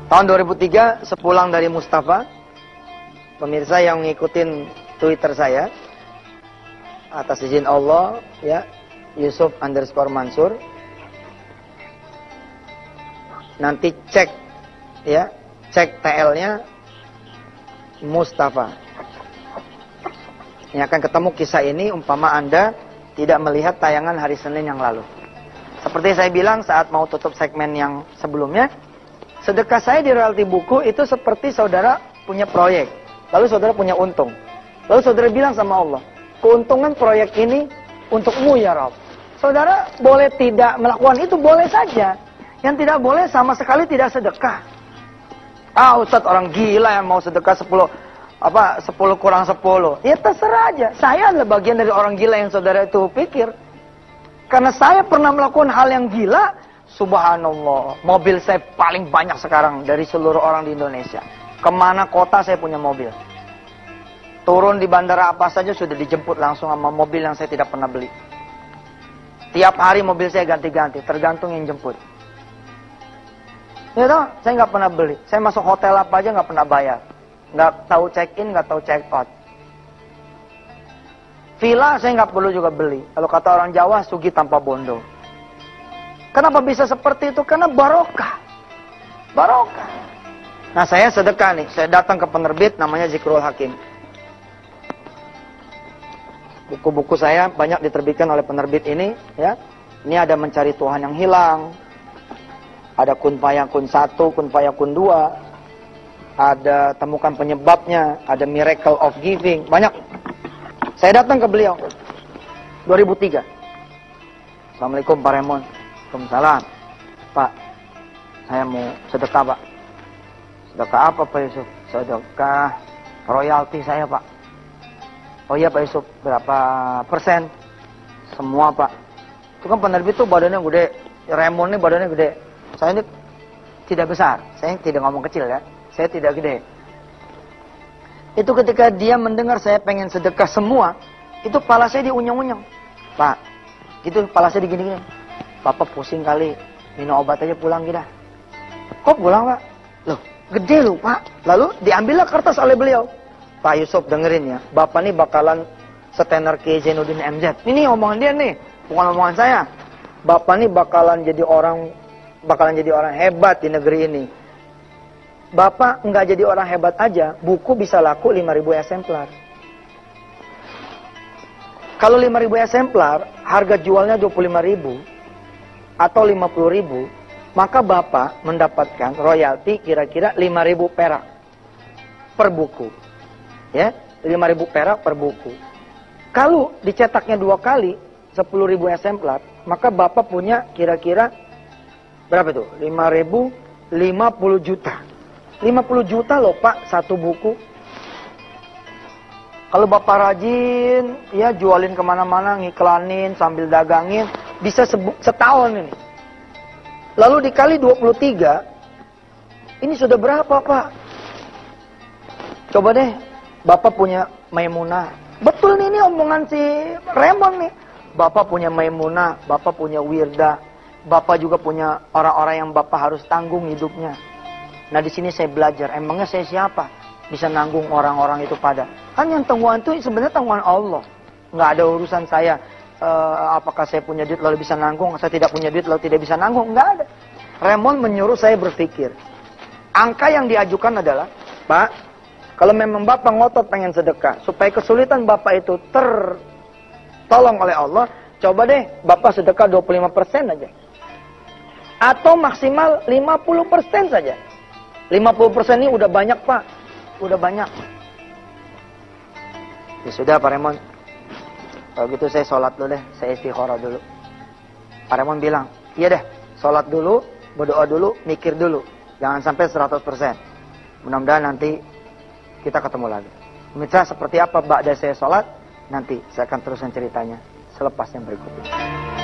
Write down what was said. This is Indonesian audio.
Tahun 2003, sepulang dari Mustafa, pemirsa yang ngikutin Twitter saya, atas izin Allah, ya, Yusuf_Mansur, nanti cek, ya, cek TL-nya Mustafa. Ini akan ketemu kisah ini umpama Anda tidak melihat tayangan hari Senin yang lalu. Seperti saya bilang saat mau tutup segmen yang sebelumnya, sedekah saya di royalti buku itu seperti saudara punya proyek, lalu saudara punya untung. Lalu saudara bilang sama Allah, keuntungan proyek ini untukmu ya Rabb. Saudara boleh tidak melakukan itu, boleh saja. Yang tidak boleh sama sekali tidak sedekah. Ustaz orang gila yang mau sedekah 10 kurang 10. Ya terserah aja. Saya adalah bagian dari orang gila yang saudara itu pikir. Karena saya pernah melakukan hal yang gila, subhanallah. Mobil saya paling banyak sekarang dari seluruh orang di Indonesia. Kemana kota saya punya mobil. Turun di bandara apa saja sudah dijemput langsung sama mobil yang saya tidak pernah beli. Tiap hari mobil saya ganti-ganti, tergantung yang jemput. Ya toh, saya nggak pernah beli. Saya masuk hotel apa aja nggak pernah bayar. Nggak tahu check-in, nggak tahu check-out. Villa saya nggak perlu juga beli. Kalau kata orang Jawa, sugih tanpa bondo. Kenapa bisa seperti itu? Karena barokah. Barokah. Nah saya sedekah nih. Saya datang ke penerbit namanya Zikrul Hakim. Buku-buku saya banyak diterbitkan oleh penerbit ini. Ya. Ini ada Mencari Tuhan yang Hilang. Ada Kun Fayakun 1, Kun Fayakun 2. Ada Temukan Penyebabnya. Ada Miracle of Giving. Banyak. Saya datang ke beliau 2003. Assalamualaikum Pak Raymond. Waalaikumsalam. Pak, saya mau sedekah Pak. Sedekah apa Pak Yusuf? Sedekah royalti saya Pak. Oh iya Pak Yusuf, berapa persen? Semua Pak. Itu kan penerbit tuh badannya gede. Raymond ini badannya gede. Saya ini tidak besar. Saya tidak ngomong kecil ya. Saya tidak gede. Itu ketika dia mendengar saya pengen sedekah semua, itu kepala saya diunyeng-unyeng. Pak, gitu kepala saya digini-gini. Bapak pusing kali, minum obat aja pulang kita. Kok pulang Pak? Loh, gede loh Pak. Lalu diambillah kertas oleh beliau. Pak Yusuf dengerin ya, Bapak nih bakalan setenar Kiai Zainuddin MZ. Ini omongan dia nih, bukan omongan saya. Bapak nih bakalan jadi orang hebat di negeri ini. Bapak nggak jadi orang hebat aja, buku bisa laku 5.000 eksemplar. Kalau 5.000 eksemplar, harga jualnya 25.000 atau 50.000, maka Bapak mendapatkan royalti kira-kira 5.000 perak per buku. Ya, 5.000 perak per buku. Kalau dicetaknya 2 kali, 10.000 eksemplar, maka Bapak punya kira-kira berapa tuh? 5.000, 50 juta. 50 juta loh Pak, satu buku. Kalau Bapak rajin, ya jualin kemana-mana, ngiklanin, sambil dagangin, bisa setahun ini. Lalu dikali 23, ini sudah berapa Pak? Coba deh, Bapak punya Maimunah. Betul nih, ini omongan si Raymond nih. Bapak punya Maimunah, Bapak punya Wirda. Bapak juga punya orang-orang yang Bapak harus tanggung hidupnya. Nah di sini saya belajar, emangnya saya siapa? Bisa nanggung orang-orang itu pada. Kan yang tanggungan itu sebenarnya tanggungan Allah. Nggak ada urusan saya, apakah saya punya duit lalu bisa nanggung, saya tidak punya duit lalu tidak bisa nanggung. Nggak ada. Raymond menyuruh saya berpikir. Angka yang diajukan adalah, Pak, kalau memang Bapak ngotot pengen sedekah, supaya kesulitan Bapak itu tertolong oleh Allah, coba deh Bapak sedekah 25% aja. Atau maksimal 50% saja. 50% ini udah banyak Pak. Udah banyak. Ya sudah Pak Raymond. Kalau gitu saya sholat dulu deh. Saya istikharah dulu. Pak Raymond bilang, iya deh. Sholat dulu, berdoa dulu, mikir dulu. Jangan sampai 100%. Mudah-mudahan nanti kita ketemu lagi. Pemirsa seperti apa ba'da saya sholat, nanti saya akan teruskan ceritanya selepas yang berikut ini.